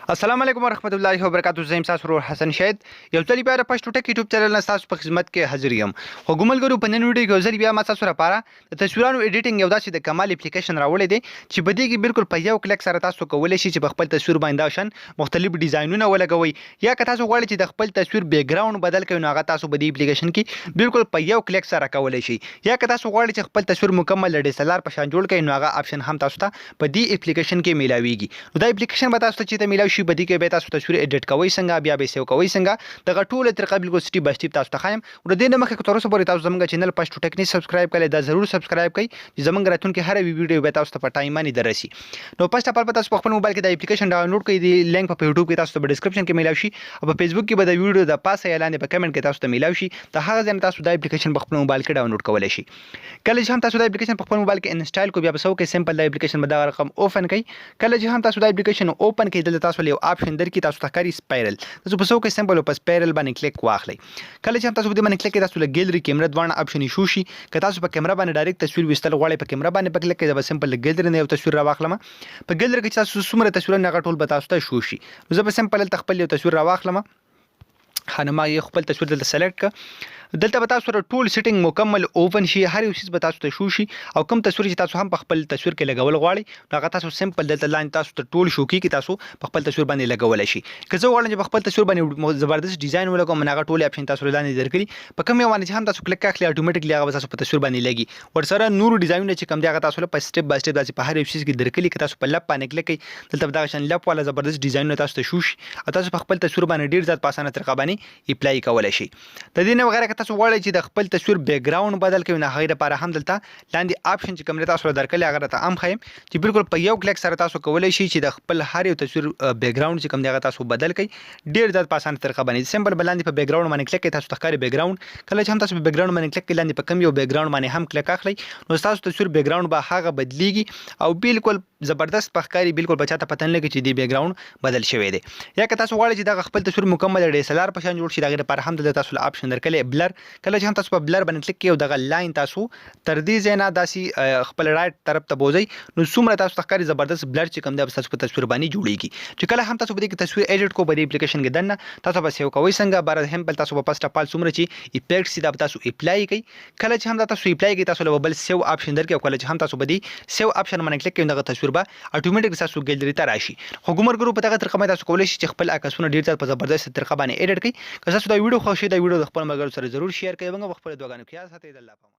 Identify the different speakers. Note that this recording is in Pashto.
Speaker 1: अस्सलाम वालेकुम वरहमतुल्लाहि वबरकातुहू। ज़ईम सासुर हसन शहीद यौ चली प्यार फर्स्ट टेक यूट्यूब चैनल न सासु په خدمت کې حاضر یم. خو ګومل ګرو په نن ویډیو کې ځل بیا ما تاسو لپاره د تصویرونو ایډیټینګ یو داسې د کمال اپلیکیشن راوړی دی چې په دې کې بالکل په یو کلیک سره تاسو کولای شئ چې په خپل تصویر باندې شان مختلف ډیزاینونه ولګوي، یا که تاسو غواړئ چې د خپل تصویر بیک ګراوند بدل کړئ نو هغه تاسو په دې اپلیکیشن کې بالکل په یو کلیک سره کولای شئ، یا که تاسو غواړئ چې خپل تصویر مکمل د DSLR په شان جوړ کړئ نو هغه اپشن هم تاسو ته په دې اپلیکیشن کې میلاویږي. نو دا اپلیکیشن به تاسو ته چې ته میلاوي شي په دې کې به تاسو تصویر ایډیټ کوئ څنګه، بیا به سیو کوئ څنګه، دغه ټول طریقه بالکل سټیپ بای سټیپ تاسو ته ښایم. ور دې نه مخکې تر اوسه پورې تاسو زموږ چینل پښتو ټیکنیک سبسکرایب کړئ، دا ضرور سبسکرایب کړئ چې زموږ راتلونکي هر ویډیو به تاسو ته په ټایم باندې درشي. نو پښتو په تاسو په خپل موبایل کې د اپلیکیشن ډاونلوډ کړئ، د لینک په یوټیوب کې تاسو ته په ډسکرپشن کې میلاوي شي او په فیسبوک کې به د ویډیو د پاسه اعلان په کمنټ کې تاسو ته میلاوي شي. ته هغه ځای تاسو د اپلیکیشن په خپل موبایل کې ډاونلوډ کولای شئ. کله چې هم تاسو د اپلیکیشن په خپل موبایل کې انسټال کو بیا به سو کې سمپل د اپلیکیشن به دا رقم اوپن کړئ. کله چې هم تاسو د اپلیکیشن اوپن کړئ دلته تاسو یو اپشن درکې تاسو ته ښکاري سپایرل، تاسو په سو کې سمپل په سپایرل باندې کلیک واخلئ. کله چې هم تاسو په دې باندې کلیک کړئ تاسو له ګیلري کیمرا دوه اپشن شو شي. که تاسو په کیمرا باندې ډایرکټ تصویر وستل غواړئ په کیمرا باندې په کلیک کړئ دا سمپل ګیلري نه یو تصویر را واخلم. په ګیلري کې تاسو څومره تصویرونه هغه ټول به تاسو ته شو شي. نو زه به سمپل خپل یو تصویر را واخلم. خانما یې خپل تصویر دلته سلیکټ کړ. دلته به تاسو سره ټول سیټینګ مکمل اوپن شي، هر یو چیز به تاسو ته شو شي او کوم تصویر چې تاسو هم په خپل تصویر کې لګول غواړئ هغه تاسو سمپل دلته لاندې تاسو ته ټول شو کی تاسو په خپل تصویر باندې لګولای شي. که زه غواړم چې په خپل تصویر باندې زبردست ډیزاین ولګوم هغه ټول اپشن تاسو لاندې درکړي، په کوم یو باندې هم تاسو کلیک کړئ اتوماتیکلی هغه تاسو په تصویر باندې لګي. ورسره نور ډیزاینونه چې کوم دی هغه تاسو له په سټپ بای سټپ داسې په هر یو چیز کې درکړي. که تاسو په لپ باندې کلیک کړئ دلته به دا شان لپ والا زبردست ډیزاینونه تاسو ته شو شي او تاسو په خپل تصویر باندې ډیر زیات په اسانه طریقه باندې اپلای کولای شئ. د دې نه وغیرہ که تاسو غواړئ چې د خپل تصویر بیک ګراوند بدل کړئ نو هغه لپاره هم دلته لاندې اپشن چې کوم تاسو درکړي هغه ته هم خایم چې بالکل په یو کلیک سره تاسو کولای شئ چې د خپل هر یو تصویر بیک ګراوند چې کوم دی هغه تاسو بدل کړئ ډیر زیات په اسانه طریقه باندې. سمپل بلاندې په بیک ګراوند باندې کلیک کړئ تاسو ته ښکاري بیک ګراوند. کله چې هم تاسو په بیک ګراوند باندې کلیک کړئ لاندې په کوم یو بیک ګراوند باندې هم کلیک اخلئ نو تاسو تصویر بیک ګراوند به هغه بدلیږي او بالکل زبردست پخکاری بالکل بچاته پتن لګي چې دی بیک ګراوند بدل شوی دی. یا که تاسو غواړئ چې دا خپل تصویر مکمل DSLR په شان جوړ شي دغه لپاره هم د تاسو اپشن درکړي بلر. کله چې هم تاسو په بلر باندې کلیک کړئ دغه لاین تاسو تر دې ځای نه داسې خپل رائټ طرف ته بوځئ نو څومره تاسو ښکاري زبردست بلر چې کوم دی تاسو په تصویر باندې جوړیږي. چې کله هم تاسو په دې کې تصویر ایډیټ کو په دې اپلیکیشن کې دنه تاسو به سیو کوئ څنګه بار هم بل تاسو په پسټ پال څومره چې ایفیکټ سي دا تاسو اپلای کړئ. کله چې هم دا تاسو اپلای کړئ تاسو له بل سیو اپشن درکې کله چې هم تاسو به دې سیو اپشن باندې کلیک کړئ دغه تصویر به اتوماتیک تاسو ګیلري ته راشي. خو ګومر ګرو په دغه طریقه باندې تاسو کولای شئ چې خپل عکسونه ډیر زیات په زبردست طریقه باندې ایډیټ کړئ. که تاسو دا ویډیو خوښ شي دا ویډیو د خپل ملګرو سره ضرور شیر کړئ او خپل دوستانو کې ساتئ. الله